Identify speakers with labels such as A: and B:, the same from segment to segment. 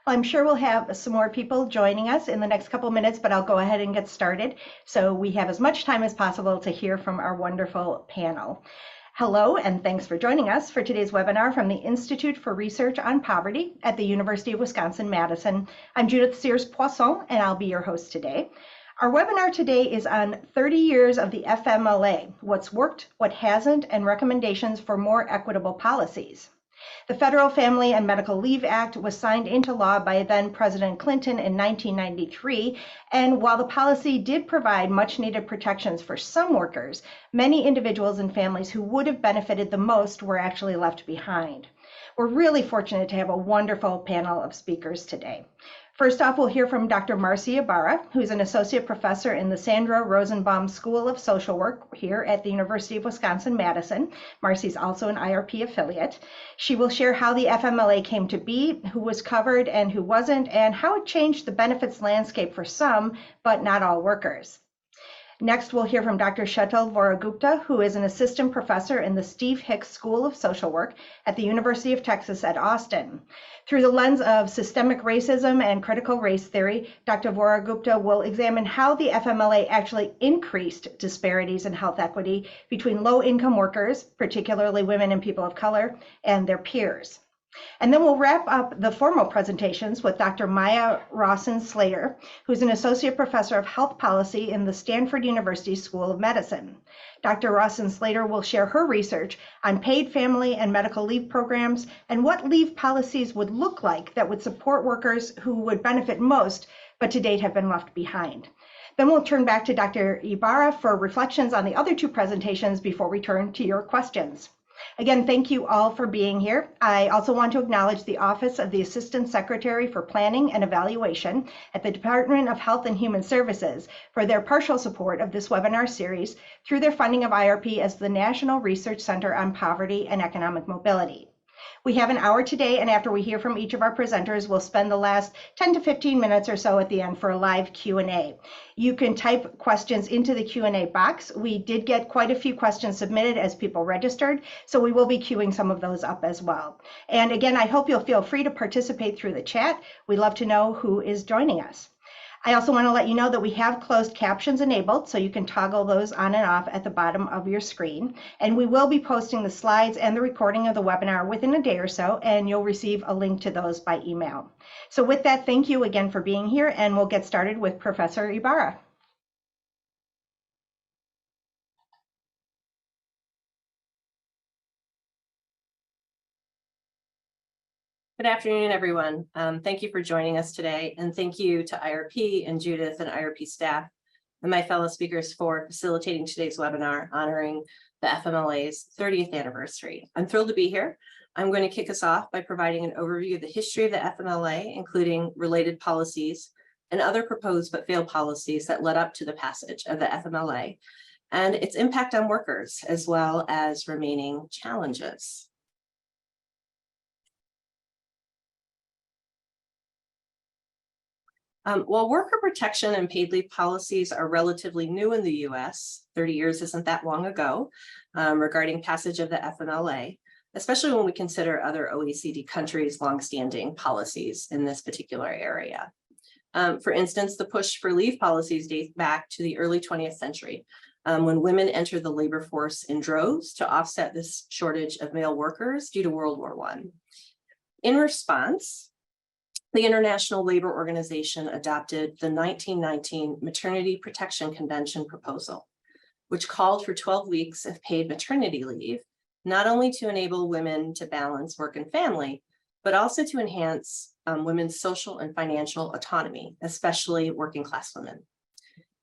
A: I'm sure we'll have some more people joining us in the next couple minutes, but I'll go ahead and get started so we have as much time as possible to hear from our wonderful panel. Hello, and thanks for joining us for today's webinar from the Institute for Research on Poverty at the University of Wisconsin-Madison. I'm Judith Sears-Poisson, and I'll be your host today. Our webinar today is on 30 years of the FMLA, what's worked, what hasn't, and recommendations for more equitable policies. The Federal Family and Medical Leave Act was signed into law by then President Clinton in 1993, and while the policy did provide much needed protections for some workers, many individuals and families who would have benefited the most were actually left behind. We're really fortunate to have a wonderful panel of speakers today. First off, we'll hear from Dr. Marci Ybarra, who's an associate professor in the Sandra Rosenbaum School of Social Work here at the University of Wisconsin-Madison. Marci's also an IRP affiliate. She will share how the FMLA came to be, who was covered and who wasn't, and how it changed the benefits landscape for some, but not all workers. Next, we'll hear from Dr. Shetal Vohra-Gupta, who is an assistant professor in the Steve Hicks School of Social Work at the University of Texas at Austin. Through the lens of systemic racism and critical race theory, Dr. Vohra-Gupta will examine how the FMLA actually increased disparities in health equity between low-income workers, particularly women and people of color, and their peers. And then we'll wrap up the formal presentations with Dr. Maya Rossin-Slater, who's an associate professor of health policy in the Stanford University School of Medicine. Dr. Rossin-Slater will share her research on paid family and medical leave programs and what leave policies would look like that would support workers who would benefit most, but to date have been left behind. Then we'll turn back to Dr. Ybarra for reflections on the other two presentations before we turn to your questions. Again, thank you all for being here. I also want to acknowledge the Office of the Assistant Secretary for Planning and Evaluation at the Department of Health and Human Services for their partial support of this webinar series through their funding of IRP as the National Research Center on Poverty and Economic Mobility. We have an hour today, and after we hear from each of our presenters, we'll spend the last 10 to 15 minutes or so at the end for a live Q&A. You can type questions into the Q&A box. We did get quite a few questions submitted as people registered, so we will be queuing some of those up as well. And again, I hope you'll feel free to participate through the chat. We'd love to know who is joining us. I also want to let you know that we have closed captions enabled, so you can toggle those on and off at the bottom of your screen. And we will be posting the slides and the recording of the webinar within a day or so, and you'll receive a link to those by email. So with that, thank you again for being here, and we'll get started with Professor Ybarra.
B: Good afternoon, everyone. Thank you for joining us today, and thank you to IRP and Judith and IRP staff and my fellow speakers for facilitating today's webinar honoring the FMLA's 30th anniversary. I'm thrilled to be here. I'm going to kick us off by providing an overview of the history of the FMLA, including related policies and other proposed but failed policies that led up to the passage of the FMLA, and its impact on workers, as well as remaining challenges. While worker protection and paid leave policies are relatively new in the US, 30 years isn't that long ago, regarding passage of the FMLA, especially when we consider other OECD countries' longstanding policies in this particular area. For instance, the push for leave policies dates back to the early 20th century, when women entered the labor force in droves to offset this shortage of male workers due to World War I. In response, the International Labor Organization adopted the 1919 Maternity Protection Convention proposal, which called for 12 weeks of paid maternity leave, not only to enable women to balance work and family, but also to enhance women's social and financial autonomy, especially working class women.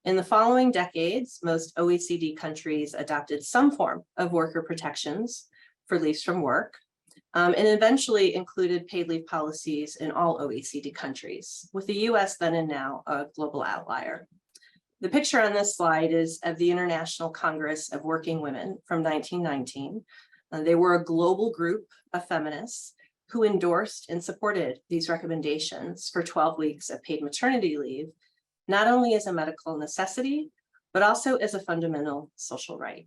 B: In the following decades, most OECD countries adopted some form of worker protections for leaves from work, and eventually included paid leave policies in all OECD countries, with the US then and now a global outlier. The picture on this slide is of the International Congress of Working Women from 1919. They were a global group of feminists who endorsed and supported these recommendations for 12 weeks of paid maternity leave, not only as a medical necessity, but also as a fundamental social right.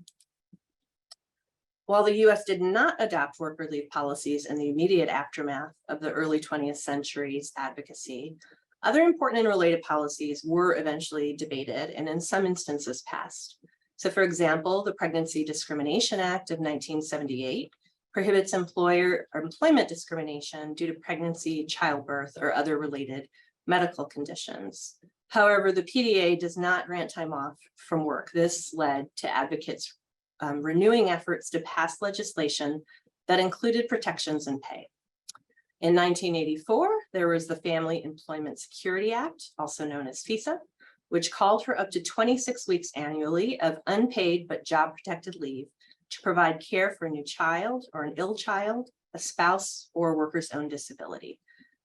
B: While the US did not adopt worker leave policies in the immediate aftermath of the early 20th century's advocacy, other important and related policies were eventually debated and in some instances passed. So for example, the Pregnancy Discrimination Act of 1978 prohibits employment discrimination due to pregnancy, childbirth, or other related medical conditions. However, the PDA does not grant time off from work. This led to advocates renewing efforts to pass legislation that included protections and pay. In 1984, there was the Family Employment Security Act, also known as FESA, which called for up to 26 weeks annually of unpaid but job-protected leave to provide care for a new child or an ill child, a spouse, or a worker's own disability.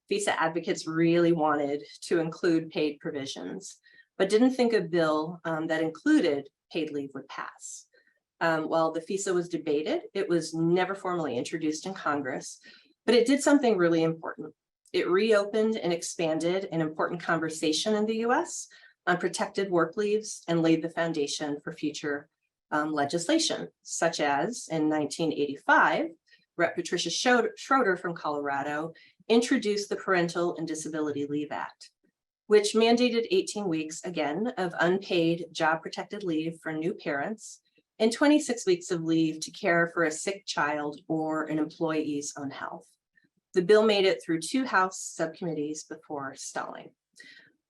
B: FESA advocates really wanted to include paid provisions, but didn't think a bill that included paid leave would pass. While the FESA was debated, it was never formally introduced in Congress, but it did something really important. It reopened and expanded an important conversation in the US on protected work leaves and laid the foundation for future legislation, such as in 1985, Rep. Patricia Schroeder from Colorado introduced the Parental and Disability Leave Act, which mandated 18 weeks, again, of unpaid job-protected leave for new parents and 26 weeks of leave to care for a sick child or an employee's own health. The bill made it through 2 House subcommittees before stalling.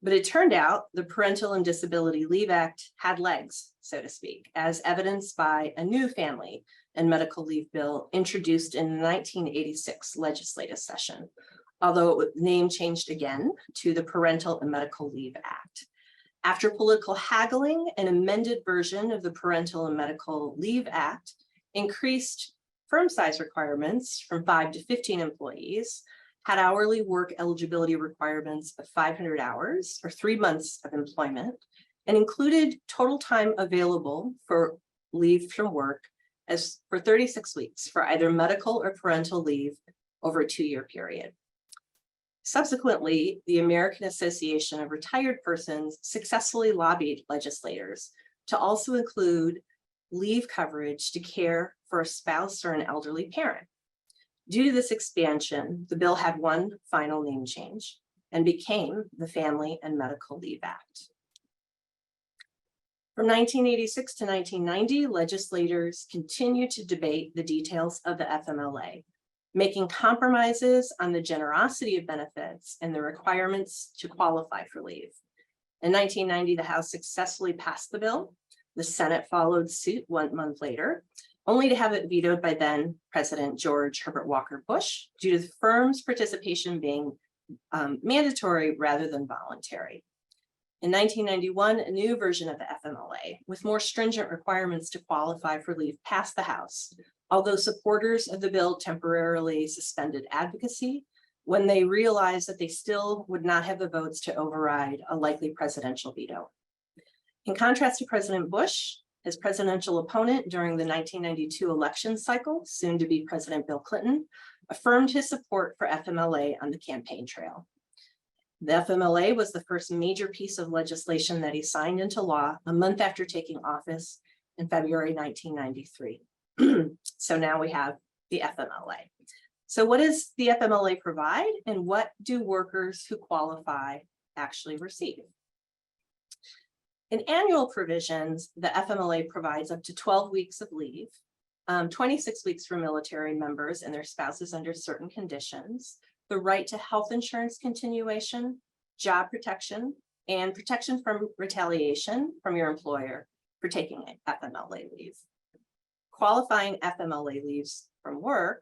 B: But it turned out the Parental and Disability Leave Act had legs, so to speak, as evidenced by a new family and medical leave bill introduced in the 1986 legislative session, although the name changed again to the Parental and Medical Leave Act. After political haggling, an amended version of the Parental and Medical Leave Act increased firm size requirements from 5 to 15 employees, had hourly work eligibility requirements of 500 hours or 3 months of employment, and included total time available for leave from work as for 36 weeks for either medical or parental leave over a 2-year period. Subsequently, the American Association of Retired Persons successfully lobbied legislators to also include leave coverage to care for a spouse or an elderly parent. Due to this expansion, the bill had one final name change and became the Family and Medical Leave Act. From 1986 to 1990, legislators continued to debate the details of the FMLA, making compromises on the generosity of benefits and the requirements to qualify for leave. In 1990, the House successfully passed the bill. The Senate followed suit 1 month later, only to have it vetoed by then President George Herbert Walker Bush due to the firm's participation being mandatory rather than voluntary. In 1991, a new version of the FMLA with more stringent requirements to qualify for leave passed the House, although supporters of the bill temporarily suspended advocacy when they realized that they still would not have the votes to override a likely presidential veto. In contrast to President Bush, his presidential opponent during the 1992 election cycle, soon to be President Bill Clinton, affirmed his support for FMLA on the campaign trail. The FMLA was the first major piece of legislation that he signed into law a month after taking office in February 1993. So now we have the FMLA. So what does the FMLA provide, and what do workers who qualify actually receive? In annual provisions, the FMLA provides up to 12 weeks of leave, 26 weeks for military members and their spouses under certain conditions, the right to health insurance continuation, job protection, and protection from retaliation from your employer for taking FMLA leave. Qualifying FMLA leaves from work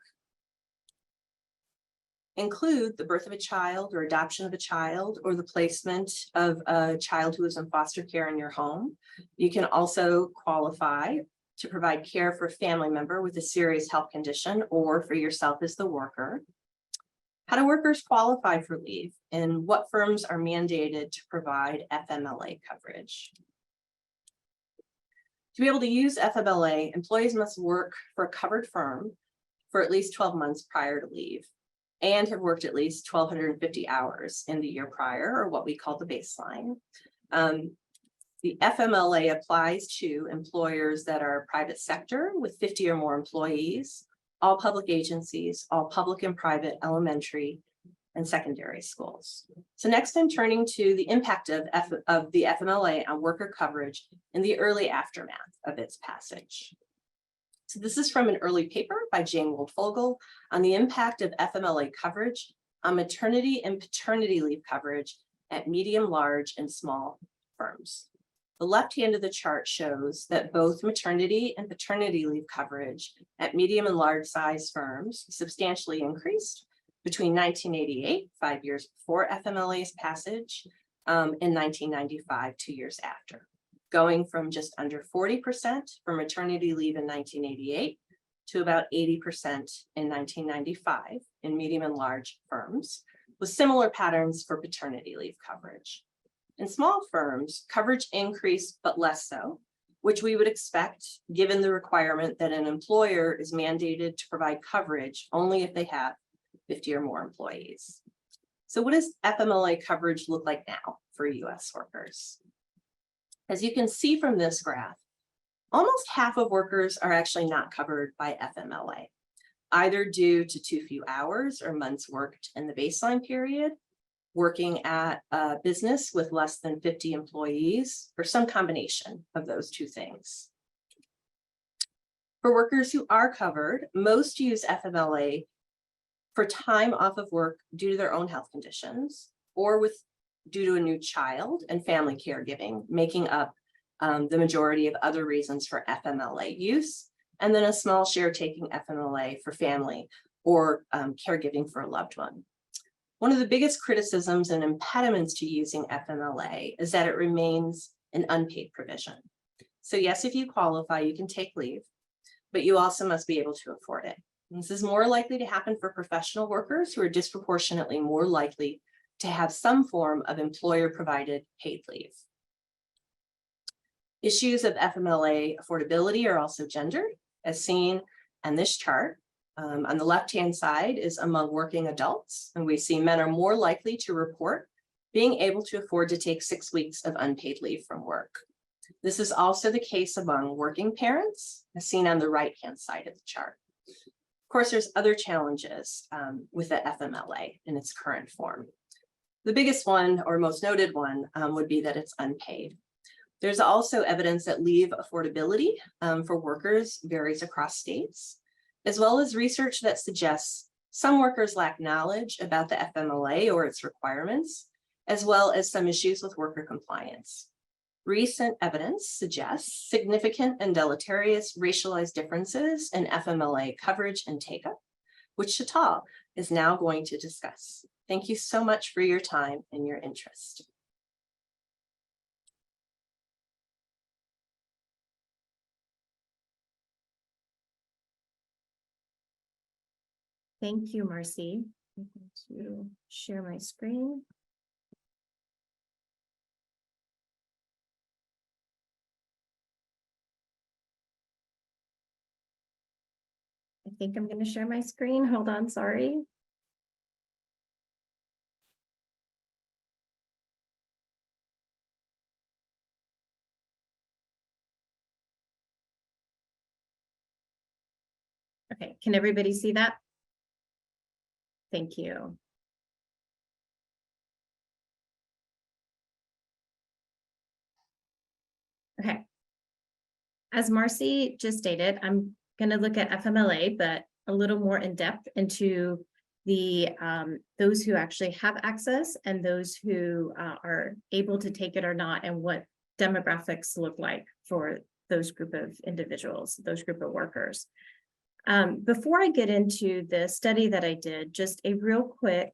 B: include the birth of a child or adoption of a child or the placement of a child who is in foster care in your home. You can also qualify to provide care for a family member with a serious health condition or for yourself as the worker. How do workers qualify for leave, and what firms are mandated to provide FMLA coverage? To be able to use FMLA, employees must work for a covered firm for at least 12 months prior to leave and have worked at least 1,250 hours in the year prior, or what we call the baseline. The FMLA applies to employers that are private sector with 50 or more employees, all public agencies, all public and private elementary and secondary schools. So next I'm turning to the impact of the FMLA on worker coverage in the early aftermath of its passage. So this is from an early paper by Jane Wold-Fogel on the impact of FMLA coverage on maternity and paternity leave coverage at medium, large, and small firms. The left hand of the chart shows that both maternity and paternity leave coverage at medium and large size firms substantially increased between 1988, 5 years before FMLA's passage, and 1995, 2 years after, going from just under 40% for maternity leave in 1988 to about 80% in 1995 in medium and large firms, with similar patterns for paternity leave coverage. In small firms, coverage increased, but less so, which we would expect given the requirement that an employer is mandated to provide coverage only if they have 50 or more employees. So what does FMLA coverage look like now for US workers? As you can see from this graph, almost half of workers are actually not covered by FMLA, either due to too few hours or months worked in the baseline period, working at a business with less than 50 employees, or some combination of those two things. For workers who are covered, most use FMLA for time off of work due to their own health conditions, or due to a new child and family caregiving, making up the majority of other reasons for FMLA use, and then a small share taking FMLA for family or caregiving for a loved one. One of the biggest criticisms and impediments to using FMLA is that it remains an unpaid provision. So yes, if you qualify, you can take leave, but you also must be able to afford it. And this is more likely to happen for professional workers who are disproportionately more likely to have some form of employer-provided paid leave. Issues of FMLA affordability are also gendered, as seen on this chart. On the left-hand side is among working adults, and we see men are more likely to report being able to afford to take 6 weeks of unpaid leave from work. This is also the case among working parents, as seen on the right-hand side of the chart. Of course, there's other challenges with the FMLA in its current form. The biggest one, or most noted one, would be that it's unpaid. There's also evidence that leave affordability for workers varies across states, as well as research that suggests some workers lack knowledge about the FMLA or its requirements, as well as some issues with worker compliance. Recent evidence suggests significant and deleterious racialized differences in FMLA coverage and take-up, which Shetal is now going to discuss. Thank you so much for your time and your interest.
C: Thank you, Marci. I'm going to share my screen. I think I'm going to share my screen. Hold on, sorry. Okay, can everybody see that? Thank you. Okay. As Marci just stated, I'm going to look at FMLA, but a little more in depth into the those who actually have access and those who are able to take it or not, and what demographics look like for those group of individuals, those group of workers. Before I get into the study that I did, just a real quick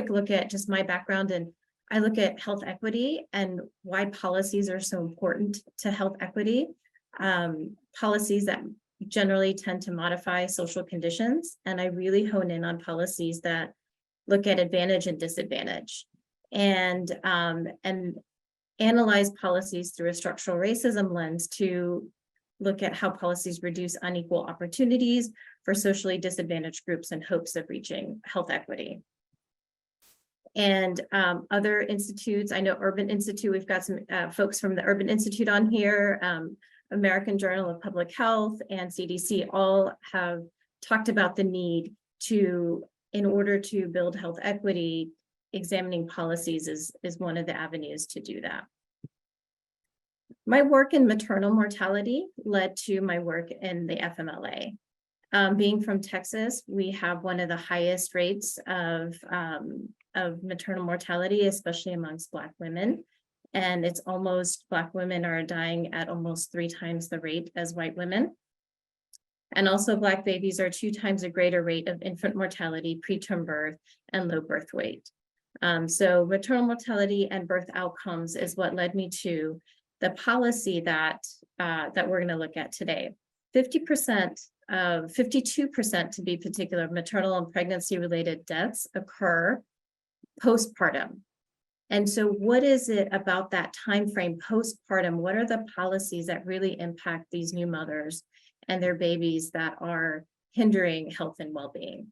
C: look at just my background, and I look at health equity and why policies are so important to health equity. Policies that generally tend to modify social conditions, and I really hone in on policies that look at advantage and disadvantage, and analyze policies through a structural racism lens to look at how policies reduce unequal opportunities for socially disadvantaged groups in hopes of reaching health equity. And other institutes, I know Urban Institute, we've got some folks from the Urban Institute on here, American Journal of Public Health and CDC all have talked about the need to, in order to build health equity, examining policies is one of the avenues to do that. My work in maternal mortality led to my work in the FMLA. Being from Texas, we have one of the highest rates of maternal mortality, especially amongst Black women. And it's almost, Black women are dying at almost 3 times the rate as white women. And also Black babies are 2 times a greater rate of infant mortality, preterm birth, and low birth weight. So maternal mortality and birth outcomes is what led me to the policy that we're going to look at today. 52% to be particular, maternal and pregnancy-related deaths occur postpartum. And so what is it about that time frame postpartum? What are the policies that really impact these new mothers and their babies that are hindering health and well-being?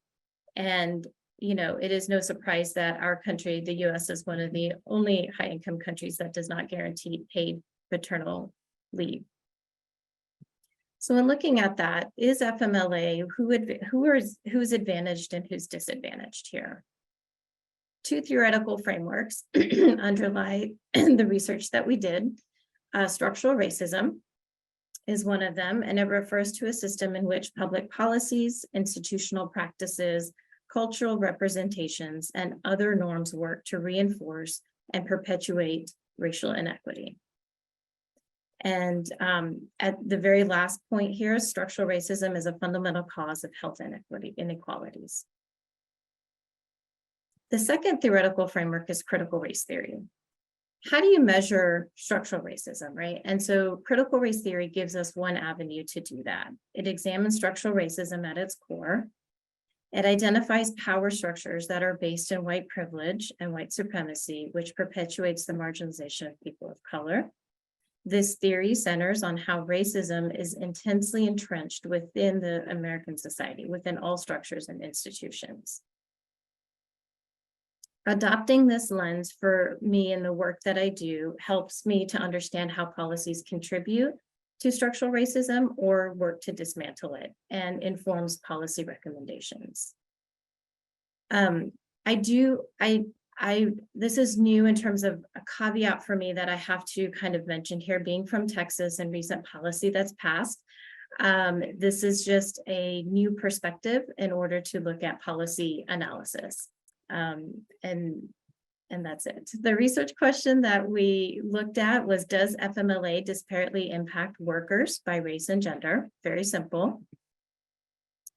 C: And you know, it is no surprise that our country, the US, is one of the only high-income countries that does not guarantee paid paternal leave. So in looking at that, is FMLA, who's advantaged and who's disadvantaged here? 2 theoretical frameworks underlie the research that we did. Structural racism is one of them, and it refers to a system in which public policies, institutional practices, cultural representations, and other norms work to reinforce and perpetuate racial inequity. And at the very last point here, structural racism is a fundamental cause of health inequalities. The second theoretical framework is critical race theory. How do you measure structural racism, right? And so critical race theory gives us one avenue to do that. It examines structural racism at its core. It identifies power structures that are based in white privilege and white supremacy, which perpetuates the marginalization of people of color. This theory centers on how racism is intensely entrenched within the American society, within all structures and institutions. Adopting this lens for me in the work that I do helps me to understand how policies contribute to structural racism or work to dismantle it, and informs policy recommendations. This is new in terms of a caveat for me that I have to kind of mention here, being from Texas and recent policy that's passed. This is just a new perspective in order to look at policy analysis. And that's it. The research question that we looked at was, does FMLA disparately impact workers by race and gender? Very simple.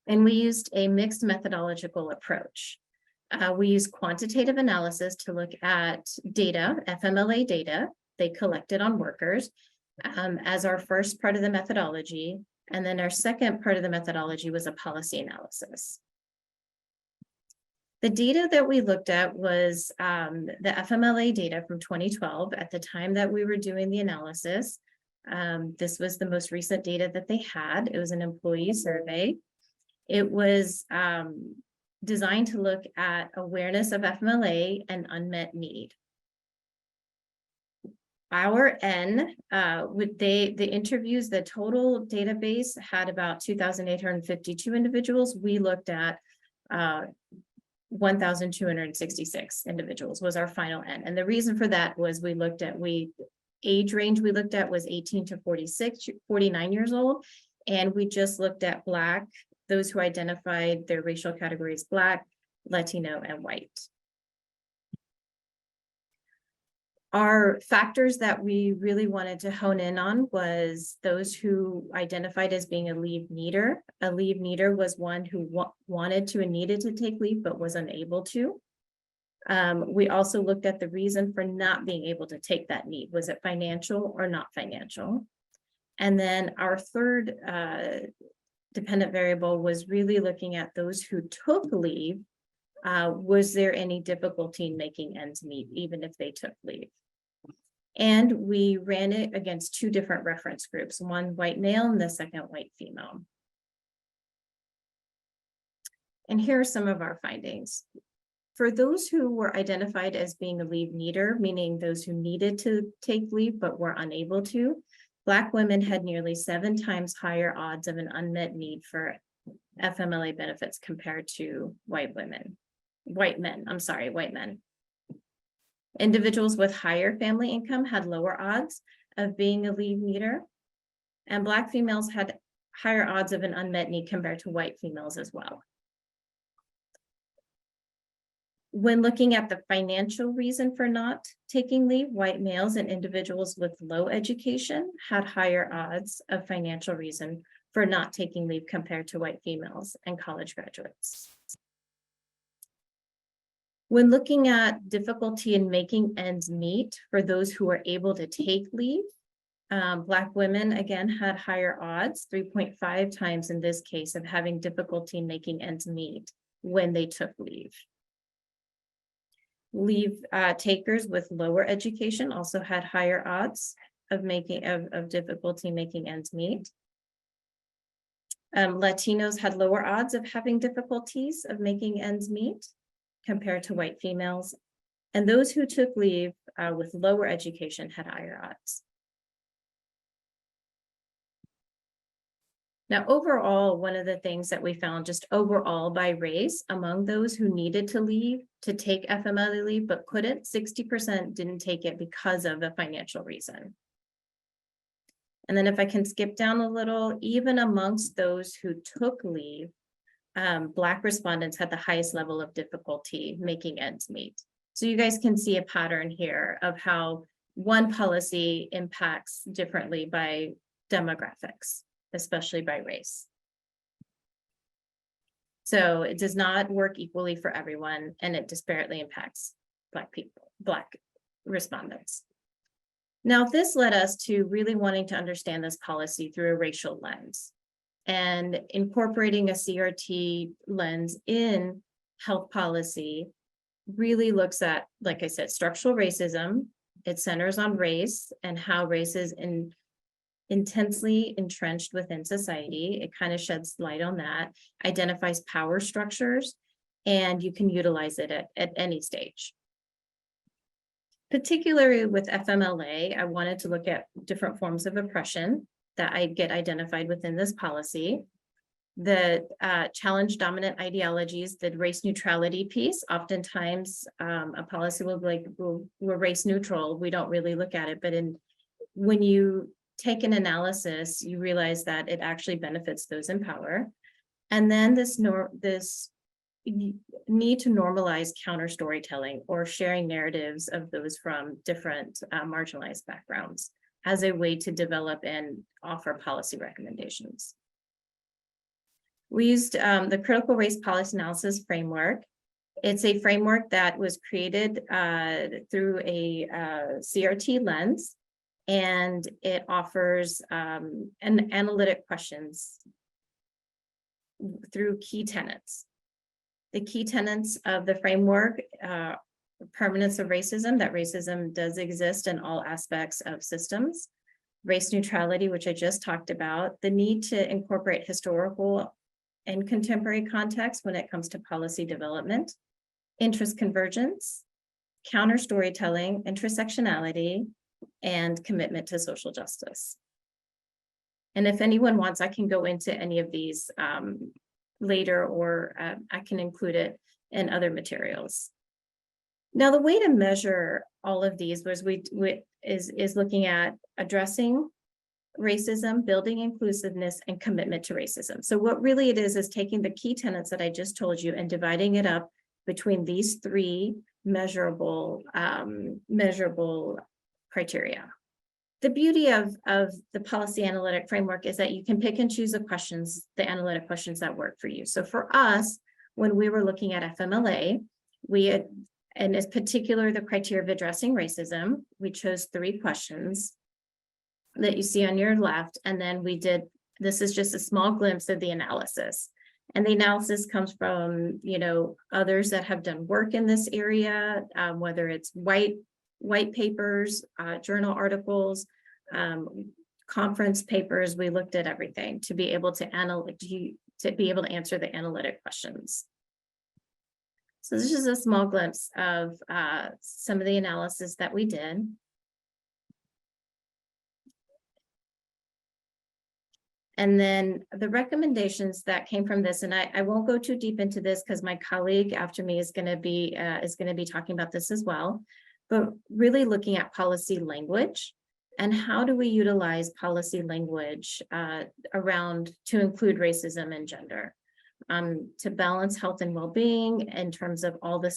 C: And we used a mixed methodological approach. We used quantitative analysis to look at data, FMLA data, they collected on workers as our first part of the methodology. And then our second part of the methodology was a policy analysis. The data that we looked at was the FMLA data from 2012 at the time that we were doing the analysis. This was the most recent data that they had. It was an employee survey. It was designed to look at awareness of FMLA and unmet need. Our N, the interviews, the total database had about 2,852 individuals. We looked at 1,266 individuals was our final N. And the reason for that was age range we looked at was 18 to 49 years old. And we just looked at Black, those who identified their racial categories Black, Latino, and white. Our factors that we really wanted to hone in on was those who identified as being a leave needer. A leave needer was one who wanted to and needed to take leave, but was unable to. We also looked at the reason for not being able to take that leave. Was it financial or not financial? And then our third dependent variable was really looking at those who took leave. Was there any difficulty in making ends meet, even if they took leave? And we ran it against 2 different reference groups, one white male and the second white female. And here are some of our findings. For those who were identified as being a leave needer, meaning those who needed to take leave but were unable to, Black women had nearly 7 times higher odds of an unmet need for FMLA benefits compared to white men. Individuals with higher family income had lower odds of being a leave needer, and Black females had higher odds of an unmet need compared to white females as well. When looking at the financial reason for not taking leave, white males and individuals with low education had higher odds of financial reason for not taking leave compared to white females and college graduates. When looking at difficulty in making ends meet for those who are able to take leave, Black women, again, had higher odds, 3.5 times in this case, of having difficulty in making ends meet when they took leave. Leave takers with lower education also had higher odds of difficulty making ends meet. Latinos had lower odds of having difficulties of making ends meet compared to white females. And those who took leave with lower education had higher odds. Now, overall, one of the things that we found just overall by race among those who needed to leave to take FMLA leave but couldn't, 60% didn't take it because of a financial reason. And then if I can skip down a little, even amongst those who took leave, Black respondents had the highest level of difficulty making ends meet. So you guys can see a pattern here of how one policy impacts differently by demographics, especially by race. So it does not work equally for everyone, and it disparately impacts Black respondents. Now, this led us to really wanting to understand this policy through a racial lens, and incorporating a CRT lens in health policy really looks at, like I said, structural racism. It centers on race and how race is intensely entrenched within society. It kind of sheds light on that, identifies power structures, and you can utilize it at any stage. Particularly with FMLA, I wanted to look at different forms of oppression that I get identified within this policy. The challenge dominant ideologies, the race neutrality piece. Oftentimes a policy will be like, we're race neutral, we don't really look at it, but when you take an analysis, you realize that it actually benefits those in power. And then this need to normalize counter storytelling or sharing narratives of those from different marginalized backgrounds as a way to develop and offer policy recommendations. We used the critical race policy analysis framework. It's a framework that was created through a CRT lens, and it offers an analytic questions through key tenets. The key tenets of the framework, permanence of racism, that racism does exist in all aspects of systems, race neutrality, which I just talked about, the need to incorporate historical and contemporary context when it comes to policy development, interest convergence, counter storytelling, intersectionality, and commitment to social justice. And if anyone wants, I can go into any of these later, or I can include it in other materials. Now, the way to measure all of these is looking at addressing racism, building inclusiveness, and commitment to racism. So what really it is taking the key tenets that I just told you and dividing it up between these three measurable criteria. The beauty of the policy analytic framework is that you can pick and choose the analytic questions that work for you. So for us, when we were looking at FMLA, and in particular the criteria of addressing racism, we chose 3 questions that you see on your left, and then this is just a small glimpse of the analysis. And the analysis comes from, others that have done work in this area, whether it's white papers, journal articles, conference papers. We looked at everything to be able to answer the analytic questions. So this is a small glimpse of some of the analysis that we did. And then the recommendations that came from this, and I won't go too deep into this because my colleague after me is going to be talking about this as well, but really looking at policy language and how do we utilize policy language around to include racism and gender, to balance health and well-being in terms of all the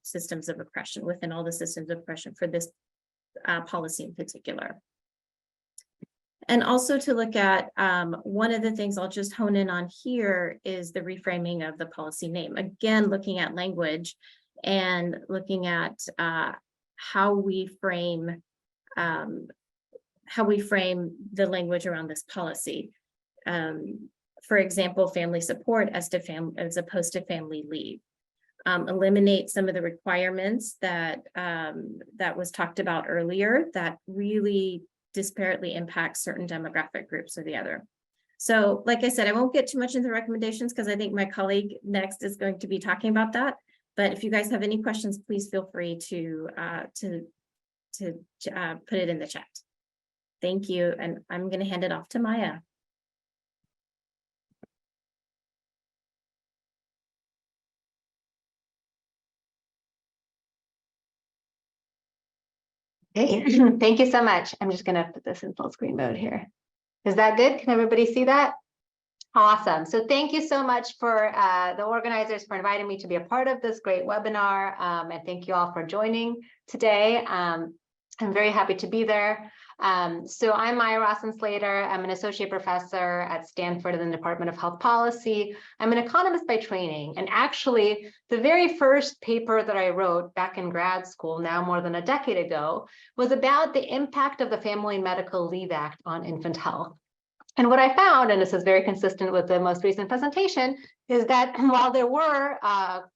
C: systems of oppression, within all the systems of oppression for this policy in particular. And also to look at one of the things I'll just hone in on here is the reframing of the policy name. Again, looking at language and looking at how we frame the language around this policy. For example, family support as opposed to family leave. Eliminate some of the requirements that was talked about earlier that really disparately impact certain demographic groups or the other. So like I said, I won't get too much into the recommendations because I think my colleague next is going to be talking about that. But if you guys have any questions, please feel free to put it in the chat. Thank you. And I'm going to hand it off to Maya.
D: Hey, thank you so much. I'm just going to put this in full screen mode here. Is that good? Can everybody see that? Awesome. So thank you so much for the organizers for inviting me to be a part of this great webinar. And thank you all for joining today. I'm very happy to be there. So I'm Rossin-Slater. I'm an associate professor at Stanford in the Department of Health Policy. I'm an economist by training. And actually, the very first paper that I wrote back in grad school, now more than a decade ago, was about the impact of the Family and Medical Leave Act on infant health. And what I found, and this is very consistent with the most recent presentation, is that while there were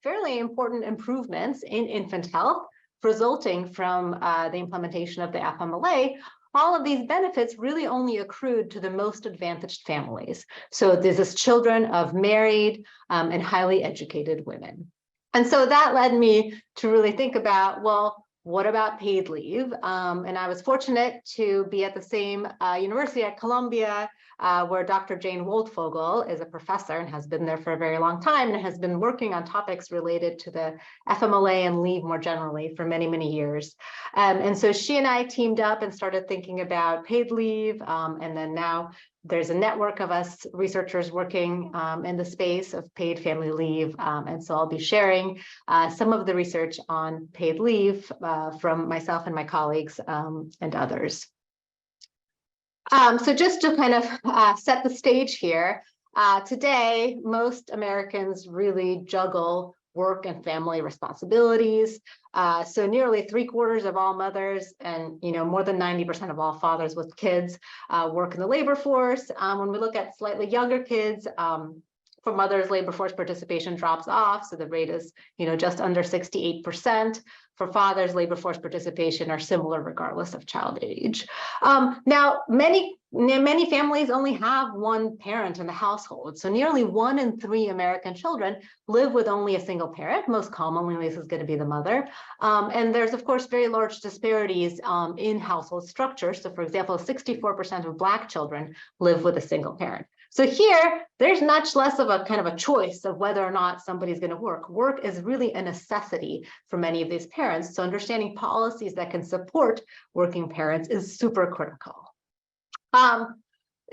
D: fairly important improvements in infant health resulting from the implementation of the FMLA, all of these benefits really only accrued to the most advantaged families. So this is children of married and highly educated women. And so that led me to really think about, well, what about paid leave? And I was fortunate to be at the same university at Columbia, where Dr. Jane Woldfogel is a professor and has been there for a very long time and has been working on topics related to the FMLA and leave more generally for many, many years. And so she and I teamed up and started thinking about paid leave. And then now there's a network of us researchers working in the space of paid family leave. And so I'll be sharing some of the research on paid leave from myself and my colleagues and others. So just to kind of set the stage here, today, most Americans really juggle work and family responsibilities. So nearly 3/4 of all mothers and more than 90% of all fathers with kids work in the labor force. When we look at slightly younger kids, for mothers, labor force participation drops off. So the rate is just under 68%. For fathers, labor force participation are similar regardless of child age. Now, many families only have one parent in the household. So nearly 1 in 3 American children live with only a single parent. Most commonly, this is going to be the mother. And there's, of course, very large disparities in household structure. So, for example, 64% of Black children live with a single parent. So here, there's much less of a kind of a choice of whether or not somebody's going to work. Work is really a necessity for many of these parents. So understanding policies that can support working parents is super critical.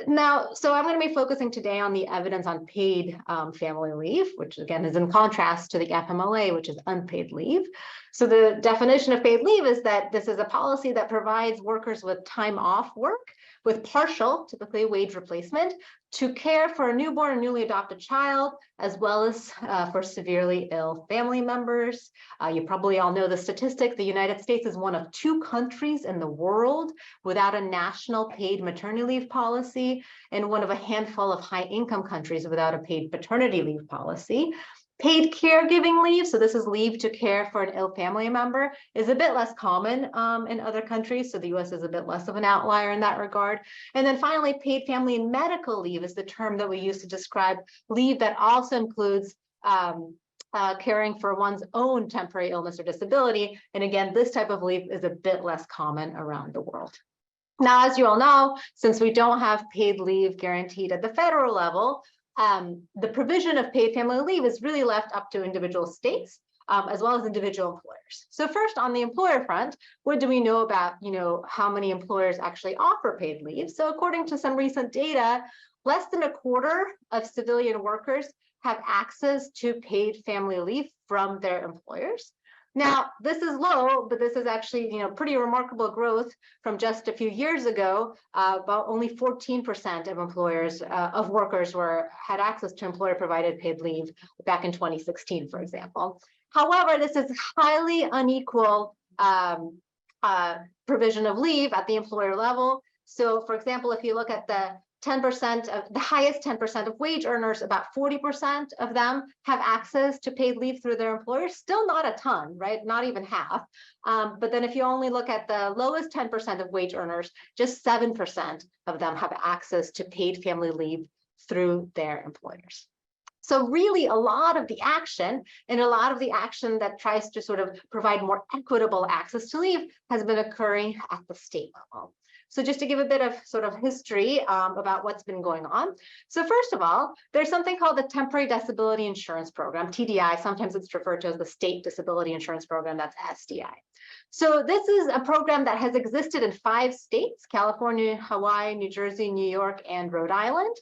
D: Now, so I'm going to be focusing today on the evidence on paid family leave, which again is in contrast to the FMLA, which is unpaid leave. So the definition of paid leave is that this is a policy that provides workers with time off work with partial, typically wage replacement, to care for a newborn and newly adopted child, as well as for severely ill family members. You probably all know the statistic. The United States is one of 2 countries in the world without a national paid maternity leave policy, and one of a handful of high-income countries without a paid paternity leave policy. Paid caregiving leave, so this is leave to care for an ill family member, is a bit less common in other countries. So the US is a bit less of an outlier in that regard. And then finally, paid family and medical leave is the term that we use to describe leave that also includes caring for one's own temporary illness or disability. And again, this type of leave is a bit less common around the world. Now, as you all know, since we don't have paid leave guaranteed at the federal level, the provision of paid family leave is really left up to individual states, as well as individual employers. So first, on the employer front, what do we know about, how many employers actually offer paid leave? So according to some recent data, less than a quarter of civilian workers have access to paid family leave from their employers. Now, this is low, but this is actually, pretty remarkable growth from just a few years ago. About only 14% of employers, of workers had access to employer-provided paid leave back in 2016, for example. However, this is highly unequal provision of leave at the employer level. So, for example, if you look at the 10% of the highest 10% of wage earners, about 40% of them have access to paid leave through their employers. Still not a ton, right? Not even half. But then if you only look at the lowest 10% of wage earners, just 7% of them have access to paid family leave through their employers. So really a lot of the action that tries to sort of provide more equitable access to leave has been occurring at the state level. So just to give a bit of sort of history about what's been going on. So first of all, there's something called the Temporary Disability Insurance Program, TDI. Sometimes it's referred to as the State Disability Insurance Program, that's SDI. So this is a program that has existed in 5 states, California, Hawaii, New Jersey, New York, and Rhode Island.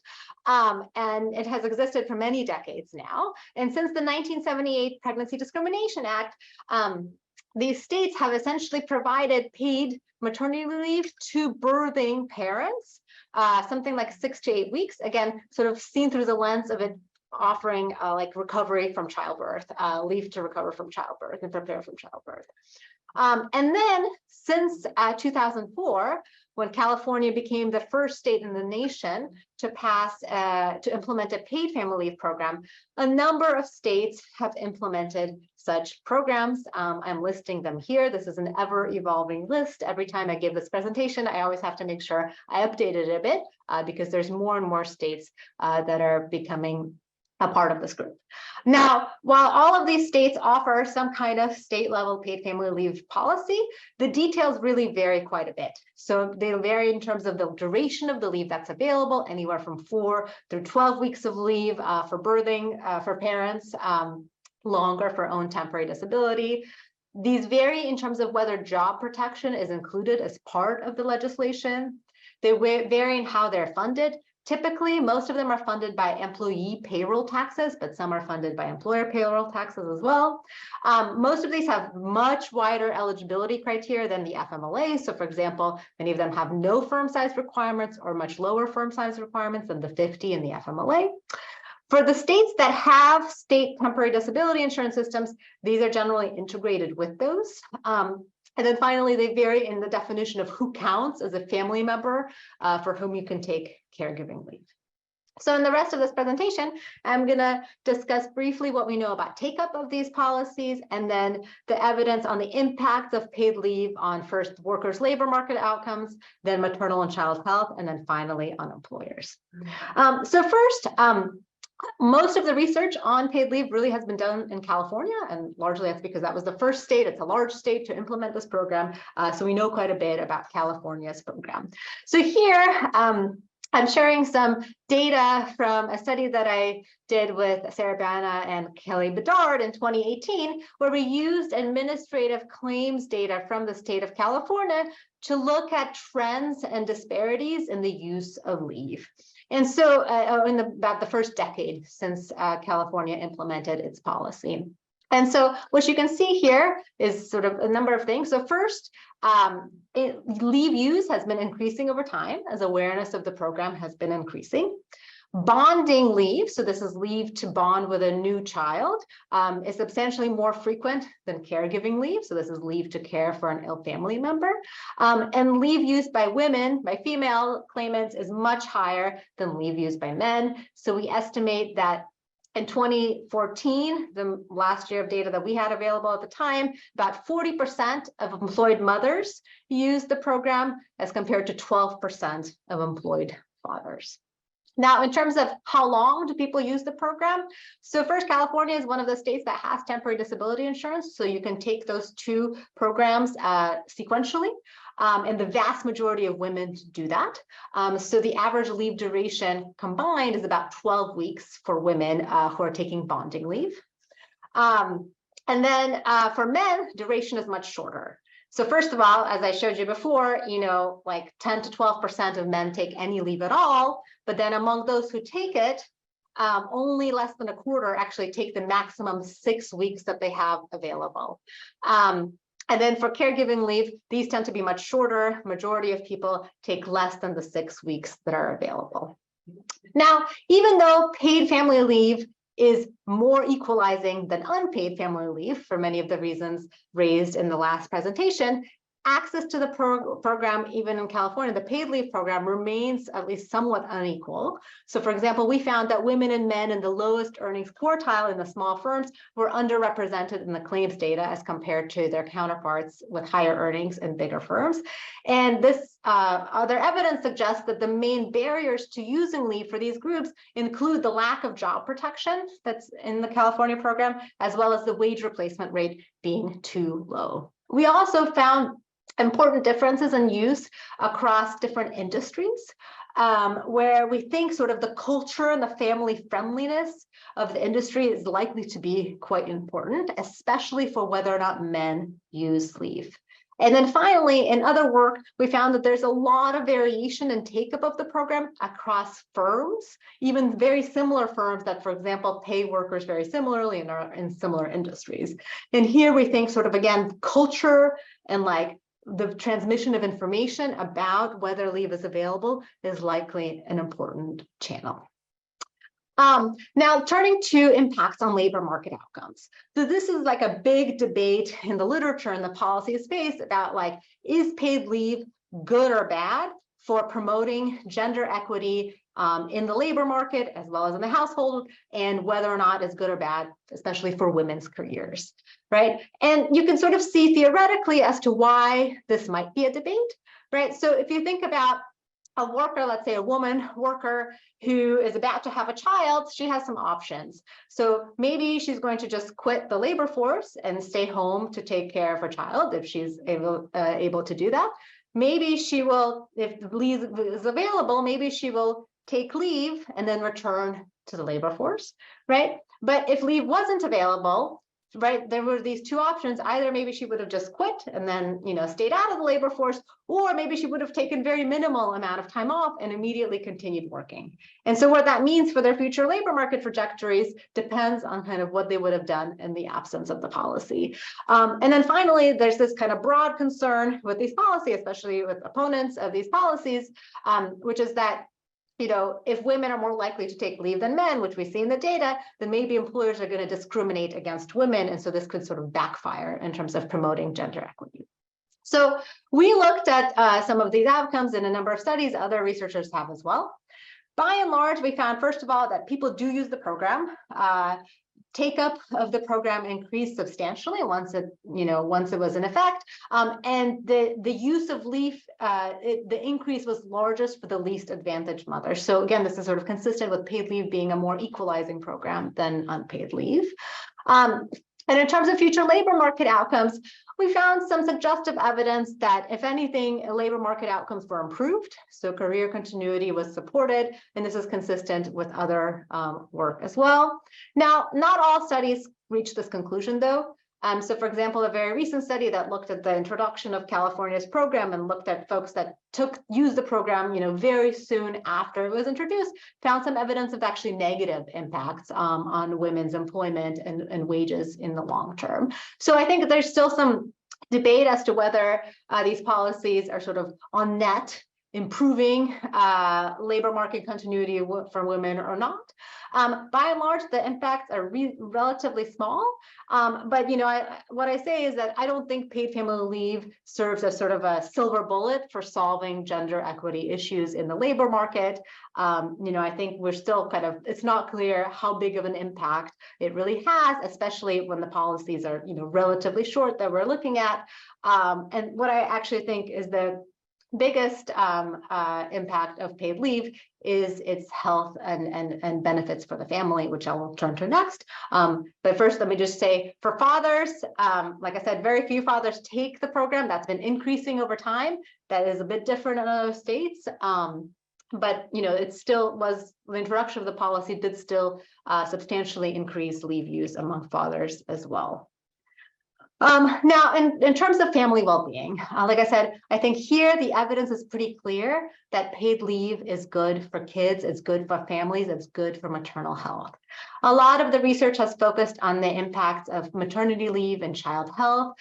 D: And it has existed for many decades now. And since the 1978 Pregnancy Discrimination Act, these states have essentially provided paid maternity leave to birthing parents, something like 6 to 8 weeks, again, sort of seen through the lens of it offering like recovery from childbirth, leave to recover from childbirth and prepare from childbirth. And then since 2004, when California became the first state in the nation to implement a paid family leave program, a number of states have implemented such programs. I'm listing them here. This is an ever-evolving list. Every time I give this presentation, I always have to make sure I update it a bit because there's more and more states that are becoming a part of this group. Now, while all of these states offer some kind of state-level paid family leave policy, the details really vary quite a bit. So they vary in terms of the duration of the leave that's available, anywhere from 4 through 12 weeks of leave for birthing for parents, longer for own temporary disability. These vary in terms of whether job protection is included as part of the legislation. They vary in how they're funded. Typically, most of them are funded by employee payroll taxes, but some are funded by employer payroll taxes as well. Most of these have much wider eligibility criteria than the FMLA. So for example, many of them have no firm size requirements or much lower firm size requirements than the 50 in the FMLA. For the states that have state temporary disability insurance systems, these are generally integrated with those. And then finally, they vary in the definition of who counts as a family member for whom you can take caregiving leave. So in the rest of this presentation, I'm going to discuss briefly what we know about take-up of these policies, and then the evidence on the impacts of paid leave on first workers' labor market outcomes, then maternal and child health, and then finally on employers. So first, most of the research on paid leave really has been done in California, and largely that's because that was the first state. It's a large state to implement this program. So we know quite a bit about California's program. So here, I'm sharing some data from a study that I did with Sarah Bana and Kelly Bedard in 2018, where we used administrative claims data from the state of California to look at trends and disparities in the use of leave. And so about the first decade since California implemented its policy. And so what you can see here is sort of a number of things. So first, leave use has been increasing over time as awareness of the program has been increasing. Bonding leave, so this is leave to bond with a new child, is substantially more frequent than caregiving leave. So this is leave to care for an ill family member. And leave used by women, by female claimants, is much higher than leave used by men. So we estimate that in 2014, the last year of data that we had available at the time, about 40% of employed mothers used the program as compared to 12% of employed fathers. Now, in terms of how long do people use the program? So first, California is one of the states that has temporary disability insurance. So you can take those two programs sequentially. And the vast majority of women do that. So the average leave duration combined is about 12 weeks for women who are taking bonding leave. And then for men, duration is much shorter. So first of all, as I showed you before, like 10 to 12% of men take any leave at all, but then among those who take it, only less than a quarter actually take the maximum 6 weeks that they have available. And then for caregiving leave, these tend to be much shorter. Majority of people take less than the 6 weeks that are available. Now, even though paid family leave is more equalizing than unpaid family leave for many of the reasons raised in the last presentation, access to the program, even in California, the paid leave program remains at least somewhat unequal. So for example, we found that women and men in the lowest earnings quartile in the small firms were underrepresented in the claims data as compared to their counterparts with higher earnings in bigger firms. And this other evidence suggests that the main barriers to using leave for these groups include the lack of job protection that's in the California program, as well as the wage replacement rate being too low. We also found important differences in use across different industries, where we think sort of the culture and the family friendliness of the industry is likely to be quite important, especially for whether or not men use leave. And then finally, in other work, we found that there's a lot of variation in take-up of the program across firms, even very similar firms that, for example, pay workers very similarly and are in similar industries. And here we think sort of, again, culture and like the transmission of information about whether leave is available is likely an important channel. Now, turning to impacts on labor market outcomes. So this is like a big debate in the literature and the policy space about like, is paid leave good or bad for promoting gender equity in the labor market as well as in the household, and whether or not it's good or bad, especially for women's careers, right? And you can sort of see theoretically as to why this might be a debate, right? So if you think about a worker, let's say a woman worker who is about to have a child, she has some options. So maybe she's going to just quit the labor force and stay home to take care of her child if she's able to do that. Maybe she will, if leave is available, maybe she will take leave and then return to the labor force, right? But if leave wasn't available, right, there were these two options. Either maybe she would have just quit and then, stayed out of the labor force, or maybe she would have taken very minimal amount of time off and immediately continued working. And so what that means for their future labor market trajectories depends on kind of what they would have done in the absence of the policy. And then finally, there's this kind of broad concern with these policies, especially with opponents of these policies, which is that if women are more likely to take leave than men, which we see in the data, then maybe employers are going to discriminate against women. And so this could sort of backfire in terms of promoting gender equity. So we looked at some of these outcomes in a number of studies. Other researchers have as well. By and large, we found, first of all, that people do use the program. Take-up of the program increased substantially once it was in effect, and the use of leave, the increase was largest for the least advantaged mothers. So again, this is sort of consistent with paid leave being a more equalizing program than unpaid leave. And in terms of future labor market outcomes, we found some suggestive evidence that, if anything, labor market outcomes were improved. So career continuity was supported, and this is consistent with other work as well. Now, not all studies reach this conclusion, though. So for example, a very recent study that looked at the introduction of California's program and looked at folks that used the program, very soon after it was introduced, found some evidence of actually negative impacts on women's employment and wages in the long term. So I think there's still some debate as to whether these policies are sort of on net improving labor market continuity for women or not. By and large, the impacts are relatively small. But what I say is that I don't think paid family leave serves as sort of a silver bullet for solving gender equity issues in the labor market. I think we're still it's not clear how big of an impact it really has, especially when the policies are relatively short that we're looking at. And what I actually think is that biggest impact of paid leave is its health and benefits for the family, which I will turn to next. But first, let me just say for fathers, like I said, very few fathers take the program. That's been increasing over time. That is a bit different in other states. But it still was, the introduction of the policy did still substantially increase leave use among fathers as well. Now, in terms of family well-being, like I said, I think here the evidence is pretty clear that paid leave is good for kids, it's good for families, it's good for maternal health. A lot of the research has focused on the impacts of maternity leave and child health.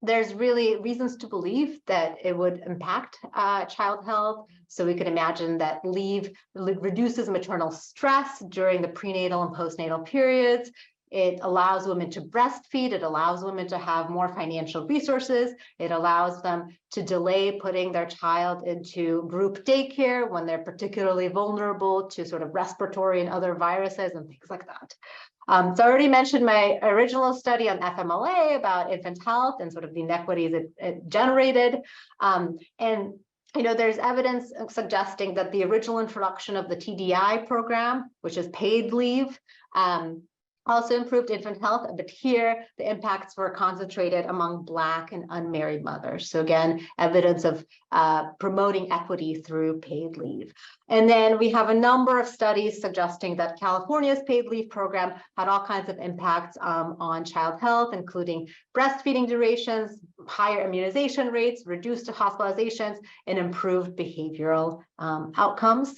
D: There's really reasons to believe that it would impact child health. So we could imagine that leave reduces maternal stress during the prenatal and postnatal periods. It allows women to breastfeed. It allows women to have more financial resources. It allows them to delay putting their child into group daycare when they're particularly vulnerable to sort of respiratory and other viruses and things like that. So I already mentioned my original study on FMLA about infant health and sort of the inequities it generated. And there's evidence suggesting that the original introduction of the TDI program, which is paid leave, also improved infant health, but here the impacts were concentrated among Black and unmarried mothers. So again, evidence of promoting equity through paid leave. And then we have a number of studies suggesting that California's paid leave program had all kinds of impacts on child health, including breastfeeding durations, higher immunization rates, reduced hospitalizations, and improved behavioral outcomes.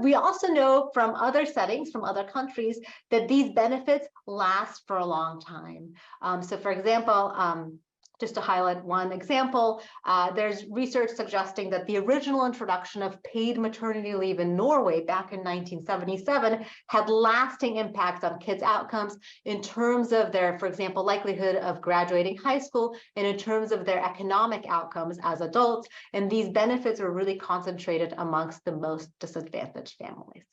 D: We also know from other settings, from other countries, that these benefits last for a long time. So for example, just to highlight one example, there's research suggesting that the original introduction of paid maternity leave in Norway back in 1977 had lasting impacts on kids' outcomes in terms of their, for example, likelihood of graduating high school and in terms of their economic outcomes as adults. And these benefits are really concentrated amongst the most disadvantaged families.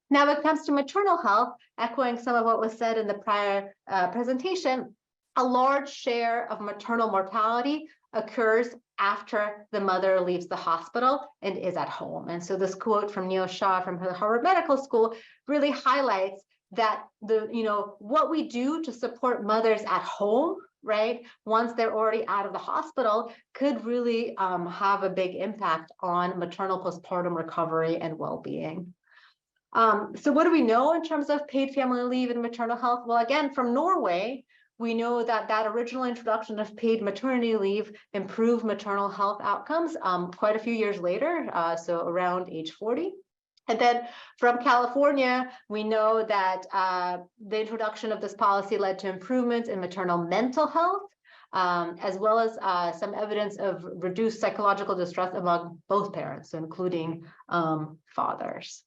D: Now, when it comes to maternal health, echoing some of what was said in the prior presentation, a large share of maternal mortality occurs after the mother leaves the hospital and is at home. And so this quote from Neil Shah from the Harvard Medical School really highlights that what we do to support mothers at home, right, once they're already out of the hospital, could really have a big impact on maternal postpartum recovery and well-being. So what do we know in terms of paid family leave and maternal health? Well, again, from Norway, we know that that original introduction of paid maternity leave improved maternal health outcomes quite a few years later, so around age 40. And then from California, we know that the introduction of this policy led to improvements in maternal mental health, as well as some evidence of reduced psychological distress among both parents, so including fathers.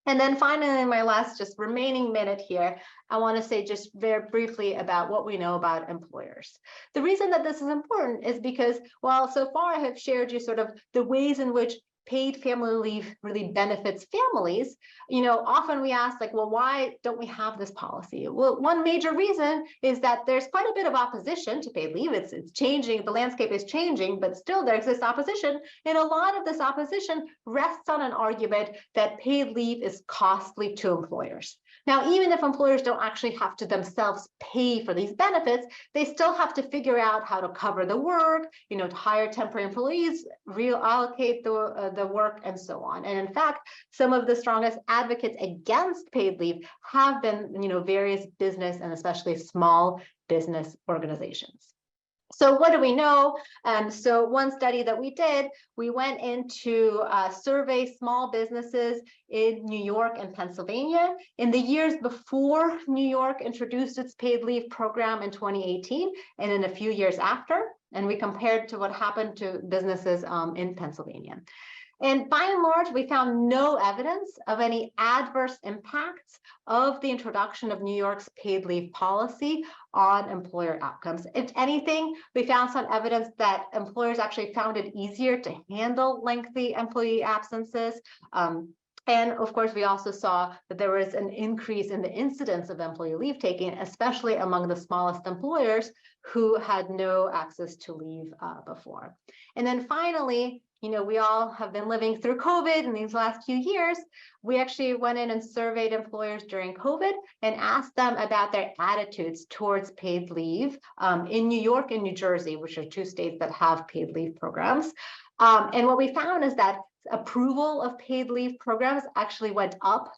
D: And then finally, in my last just remaining minute here, I want to say just very briefly about what we know about employers. The reason that this is important is because while so far I have shared you sort of the ways in which paid family leave really benefits families, often we ask like, well, why don't we have this policy? Well, one major reason is that there's quite a bit of opposition to paid leave. It's changing, the landscape is changing, but still there exists opposition. And a lot of this opposition rests on an argument that paid leave is costly to employers. Now, even if employers don't actually have to themselves pay for these benefits, they still have to figure out how to cover the work, to hire temporary employees, reallocate the work, and so on. And in fact, some of the strongest advocates against paid leave have been, various business and especially small business organizations. So what do we know? So one study that we did, we went into survey small businesses in New York and Pennsylvania in the years before New York introduced its paid leave program in 2018 and in a few years after. And we compared to what happened to businesses in Pennsylvania. And by and large, we found no evidence of any adverse impacts of the introduction of New York's paid leave policy on employer outcomes. If anything, we found some evidence that employers actually found it easier to handle lengthy employee absences. And of course, we also saw that there was an increase in the incidence of employee leave taking, especially among the smallest employers who had no access to leave before. And then finally, we all have been living through COVID in these last few years. We actually went in and surveyed employers during COVID and asked them about their attitudes towards paid leave in New York and New Jersey, which are two states that have paid leave programs. And what we found is that approval of paid leave programs actually went up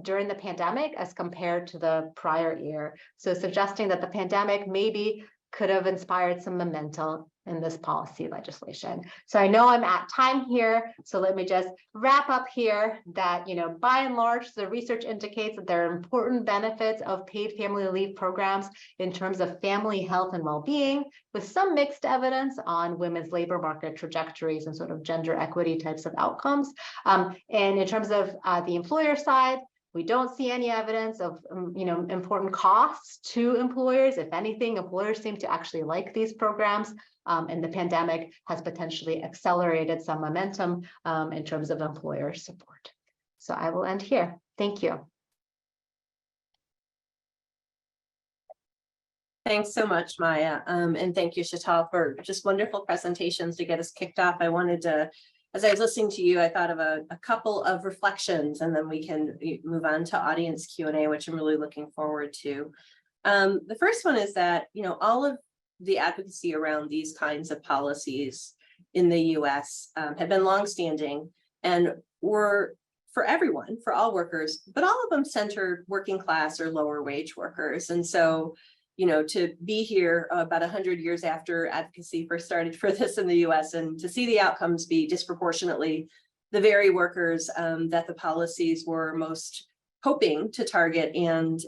D: during the pandemic as compared to the prior year. So suggesting that the pandemic maybe could have inspired some momentum in this policy legislation. So I know I'm at time here, so let me just wrap up here that, by and large, the research indicates that there are important benefits of paid family leave programs in terms of family health and well-being, with some mixed evidence on women's labor market trajectories and sort of gender equity types of outcomes. And in terms of the employer side, we don't see any evidence of important costs to employers. If anything, employers seem to actually like these programs, and the pandemic has potentially accelerated some momentum in terms of employer support. So I will end here. Thank you.
B: Thanks so much, Maya. And thank you, Shetal, for just wonderful presentations to get us kicked off. I wanted to, as I was listening to you, I thought of a couple of reflections, and then we can move on to audience Q&A, which I'm really looking forward to. The first one is that, all of the advocacy around these kinds of policies in the US have been longstanding and were for everyone, for all workers, but all of them centered working class or lower wage workers. And so, to be here about 100 years after advocacy first started for this in the US, and to see the outcomes be disproportionately the very workers that the policies were most hoping to target and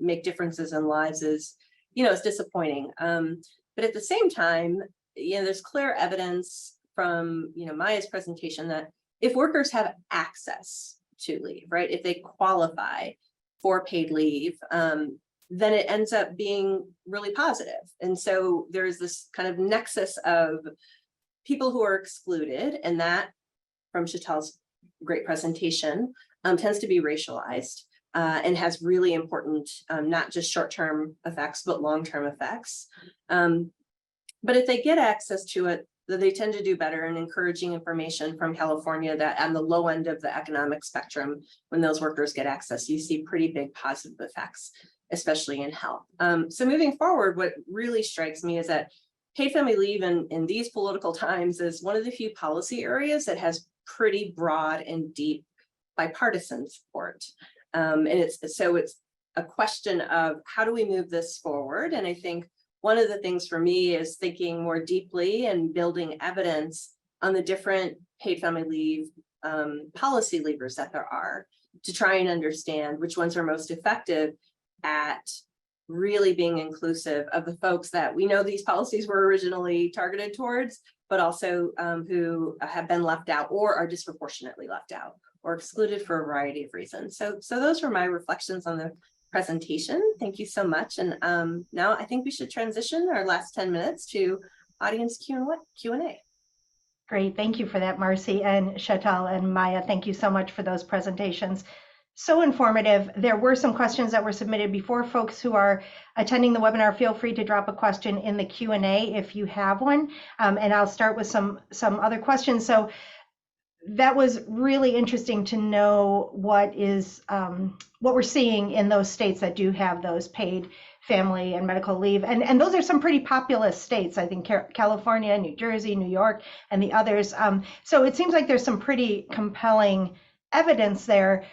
B: make differences in lives is, it's disappointing. But at the same time, there's clear evidence from, Maya's presentation that if workers have access to leave, right, if they qualify for paid leave, then it ends up being really positive. And so there's this kind of nexus of people who are excluded, and that, from Shetal's great presentation, tends to be racialized and has really important, not just short-term effects, but long-term effects. But if they get access to it, they tend to do better. And encouraging information from California that on the low end of the economic spectrum, when those workers get access, you see pretty big positive effects, especially in health. So moving forward, what really strikes me is that paid family leave in these political times is one of the few policy areas that has pretty broad and deep bipartisan support. And it's a question of how do we move this forward? And I think one of the things for me is thinking more deeply and building evidence on the different paid family leave policy levers that there are to try and understand which ones are most effective at really being inclusive of the folks that we know these policies were originally targeted towards, but also who have been left out or are disproportionately left out or excluded for a variety of reasons. So those were my reflections on the presentation. Thank you so much. And now I think we should transition our last 10 minutes to audience Q&A.
A: Great, thank you for that, Marci and Shetal and Maya. Thank you so much for those presentations. So informative. There were some questions that were submitted before. Folks who are attending the webinar, feel free to drop a question in the Q&A if you have one. And I'll start with some other questions. So that was really interesting to know what we're seeing in those states that do have those paid family and medical leave. And those are some pretty populous states, I think California, New Jersey, New York, and the others. So it seems like there's some pretty compelling evidence there.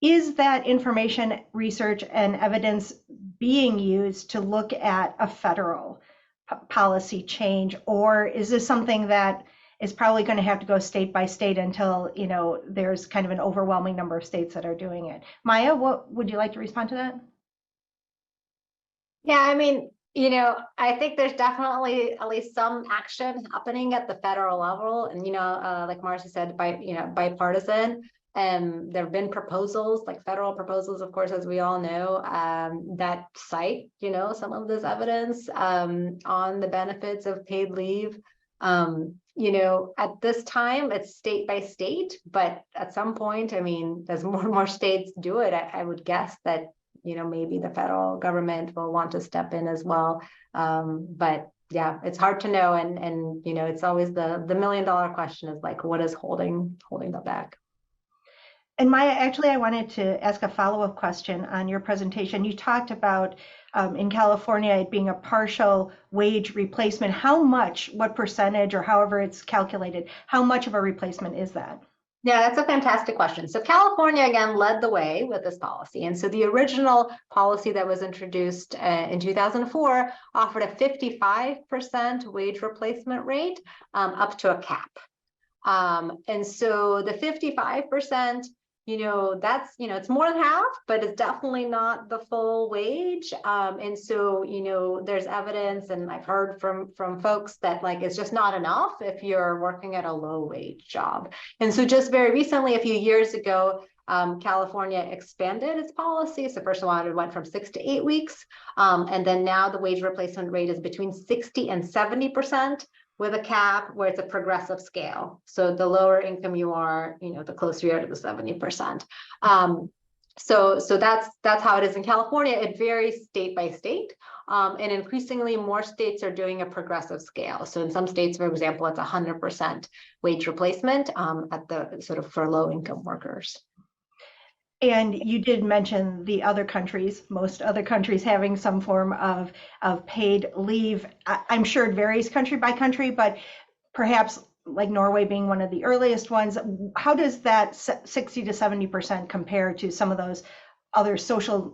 A: Is that information, research, and evidence being used to look at a federal policy change, or is this something that is probably going to have to go state by state until there's kind of an overwhelming number of states that are doing it? Maya, what would you like to respond to that?
D: Yeah, I mean, I think there's definitely at least some action happening at the federal level, and like Marci said, bipartisan. There have been proposals, like federal proposals, of course, as we all know, that cite, some of this evidence on the benefits of paid leave You know, at this time, it's state by state, but at some point, I mean, as more and more states do it, I would guess that, you know, maybe the federal government will want to step in as well. But yeah, it's hard to know. And, you know, it's always the $1 million question is like, what is holding them back?
A: And Maya, actually, I wanted to ask a follow-up question on your presentation. You talked about in California it being a partial wage replacement. How much, what percentage, or however it's calculated, how much of a replacement is that?
D: Yeah, that's a fantastic question. So California, again, led the way with this policy. And so the original policy that was introduced in 2004 offered a 55% wage replacement rate up to a cap. And so the 55%, you know, that's, you know, it's more than half, but it's definitely not the full wage. And so, you know, there's evidence, and I've heard from folks that like, it's just not enough if you're working at a low wage job. And so just very recently, a few years ago, California expanded its policy. So first of all, it went from 6 to 8 weeks. And then now the wage replacement rate is between 60 and 70%. With a cap where it's a progressive scale. So the lower income you are, you know, the closer you are to the 70%. So that's how it is in California. It varies state by state. And increasingly more states are doing a progressive scale. So in some states, for example, it's 100% wage replacement at the sort of for low income workers.
A: And you did mention the other countries, most other countries having some form of paid leave. I'm sure it varies country by country, but perhaps like Norway being one of the earliest ones, how does that 60 to 70% compare to some of those other social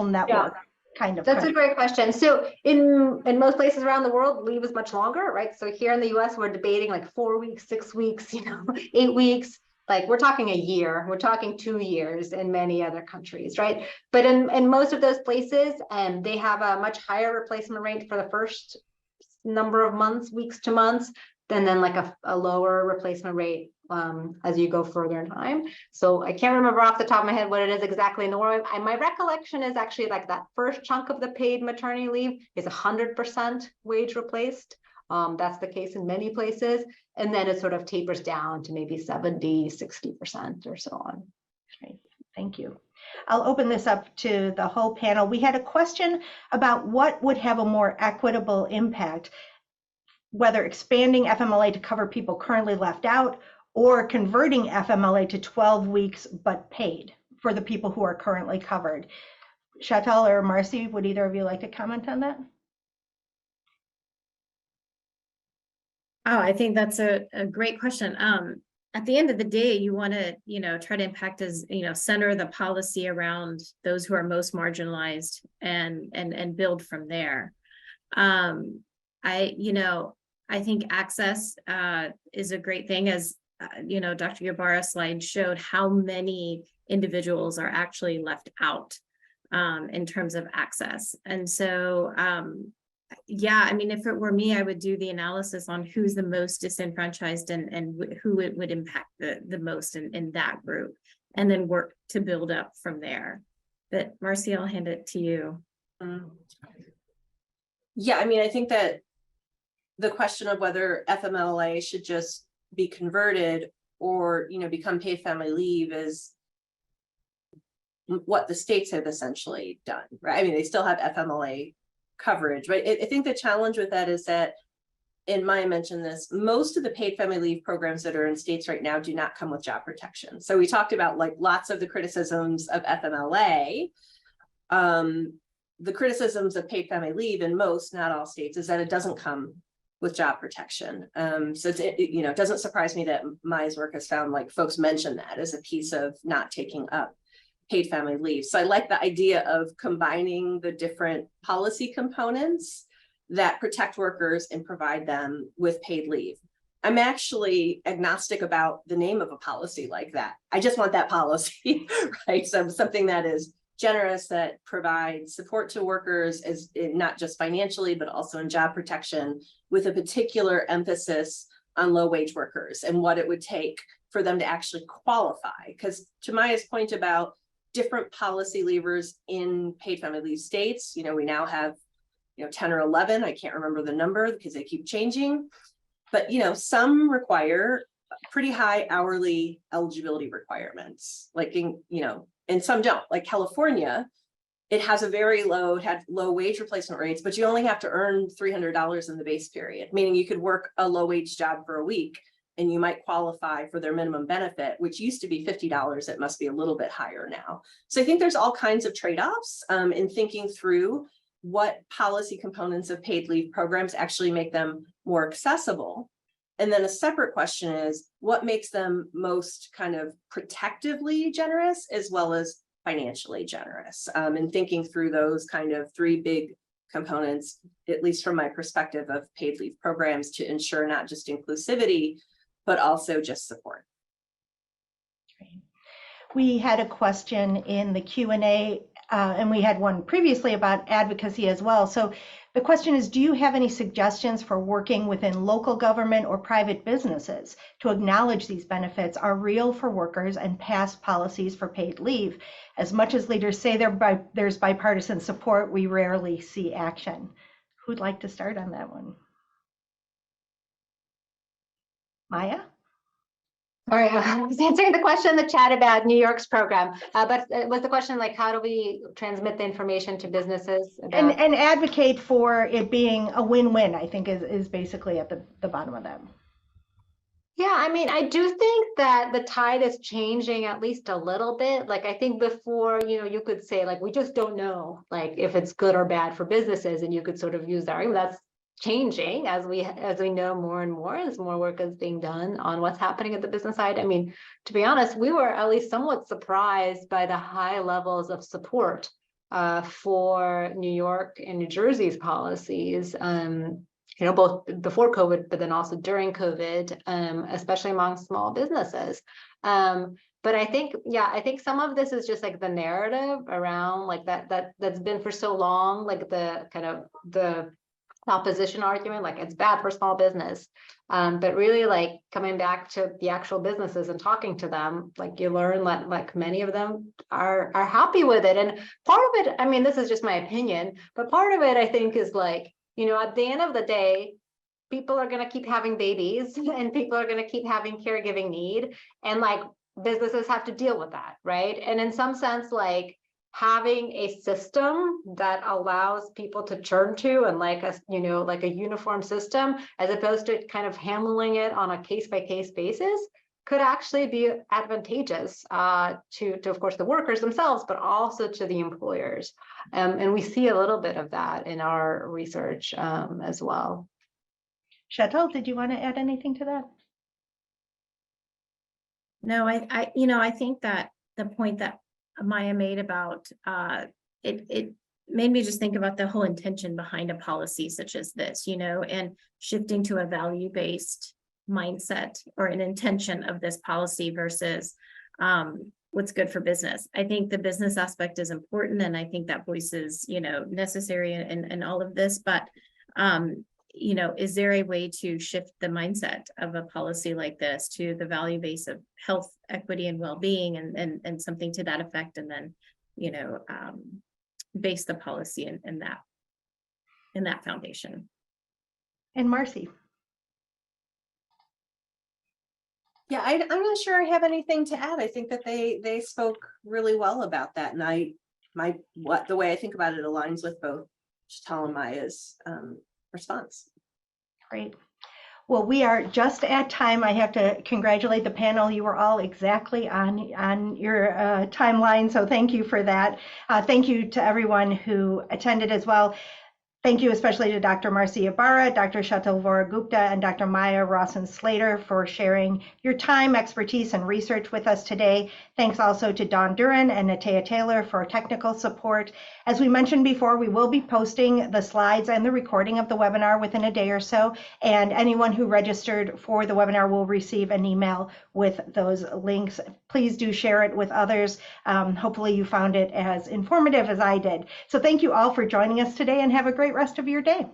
A: network kind of?
D: That's a great question. So in most places around the world, leave is much longer, right? So here in the US, we're debating like 4 weeks, 6 weeks, you know, 8 weeks. Like we're talking a year, we're talking 2 years in many other countries, right? But in most of those places, they have a much higher replacement rate for the first number of months, weeks to months, than then like a lower replacement rate as you go further in time. So I can't remember off the top of my head what it is exactly in Norway. My recollection is actually like that first chunk of the paid maternity leave is 100% wage replaced. That's the case in many places. And then it sort of tapers down to maybe 70, 60% or so on.
A: Great, thank you. I'll open this up to the whole panel. We had a question about what would have a more equitable impact, whether expanding FMLA to cover people currently left out or converting FMLA to 12 weeks but paid for the people who are currently covered. Shetal or Marci, would either of you like to comment on that?
C: Oh, I think that's a great question. At the end of the day, you want to, you know, try to impact as, you know, center the policy around those who are most marginalized and build from there. I think access is a great thing, as you know, Dr. Ybarra's slide showed how many individuals are actually left out in terms of access. And so yeah, I mean, if it were me, I would do the analysis on who's the most disenfranchised and who it would impact the most in that group, and then work to build up from there. But Marci, I'll hand it to you.
B: Yeah, I mean, I think that the question of whether FMLA should just be converted or, you know, become paid family leave is what the states have essentially done, right? I mean, they still have FMLA coverage, right? I think the challenge with that is that, and Maya mentioned this, most of the paid family leave programs that are in states right now do not come with job protection. So we talked about like lots of the criticisms of FMLA. The criticisms of paid family leave in most, not all states, is that it doesn't come with job protection. So you know, it doesn't surprise me that Maya's work has found like folks mention that as a piece of not taking up paid family leave. So I like the idea of combining the different policy components that protect workers and provide them with paid leave. I'm actually agnostic about the name of a policy like that. I just want that policy, right? So something that is generous, that provides support to workers, as not just financially, but also in job protection, with a particular emphasis on low wage workers and what it would take for them to actually qualify. Because to Maya's point about different policy levers in paid family leave states, you know, we now have, you know, 10 or 11, I can't remember the number because they keep changing. But, some require pretty high hourly eligibility requirements, like and some don't. Like California, it has a very low wage replacement rates, but you only have to earn $300 in the base period, meaning you could work a low wage job for a week and you might qualify for their minimum benefit, which used to be $50. It must be a little bit higher now. So I think there's all kinds of trade-offs in thinking through what policy components of paid leave programs actually make them more accessible. And then a separate question is what makes them most kind of protectively generous as well as financially generous, and thinking through those kind of three big components, at least from my perspective of paid leave programs, to ensure not just inclusivity, but also just support.
A: We had a question in the Q&A, and we had one previously about advocacy as well. So the question is, do you have any suggestions for working within local government or private businesses to acknowledge these benefits are real for workers and pass policies for paid leave? As much as leaders say there's bipartisan support, we rarely see action. Who'd like to start on that one? Maya?
D: Sorry, I was answering the question in the chat about New York's program, but was the question like, how do we transmit the information to businesses? About...
A: And advocate for it being a win-win, I think is basically at the bottom of that.
D: Yeah, I mean, I do think that the tide is changing at least a little bit. Like, I think before, you could say like, we just don't know, like if it's good or bad for businesses, and you could sort of use that argument. That's changing as we know more and more, as more work is being done on what's happening at the business side. I mean, to be honest, we were at least somewhat surprised by the high levels of support for New York and New Jersey's policies, both before COVID, but then also during COVID, especially among small businesses. But I think some of this is just like the narrative around like that's been for so long, like the kind of the opposition argument, like it's bad for small business, but really like coming back to the actual businesses and talking to them, like you learn that like many of them are happy with it. And part of it, I mean, this is just my opinion, but part of it I think is like, at the end of the day, people are going to keep having babies and people are going to keep having caregiving need, and like businesses have to deal with that, right? And in some sense, like having a system that allows people to turn to, and like a uniform system, as opposed to kind of handling it on a case-by-case basis, could actually be advantageous to of course the workers themselves, but also to the employers. And we see a little bit of that in our research as well.
A: Shetal, did you want to add anything to that?
C: No, I think that the point that Maya made about it made me just think about the whole intention behind a policy such as this, and shifting to a value-based mindset or an intention of this policy versus what's good for business. I think the business aspect is important, and I think that voice is necessary in all of this, but is there a way to shift the mindset of a policy like this to the value base of health, equity, and well-being, and something to that effect, and then base the policy in that foundation.
A: And Marci.
B: Yeah, I'm not sure I have anything to add. I think that they spoke really well about that, and the way I think about it aligns with both Shetal and Maya's response.
A: Great. Well, we are just at time. I have to congratulate the panel. You were all exactly on your timeline, so thank you for that. Thank you to everyone who attended as well. Thank you especially to Dr. Marci Ybarra, Dr. Shetal Vohra-Gupta, and Dr. Maya Rossin-Slater for sharing your time, expertise, and research with us today. Thanks also to Dawn Duran and Natea Taylor for technical support. As we mentioned before, we will be posting the slides and the recording of the webinar within a day or so, and anyone who registered for the webinar will receive an email with those links. Please do share it with others. Hopefully you found it as informative as I did. So thank you all for joining us today, and have a great rest of your day.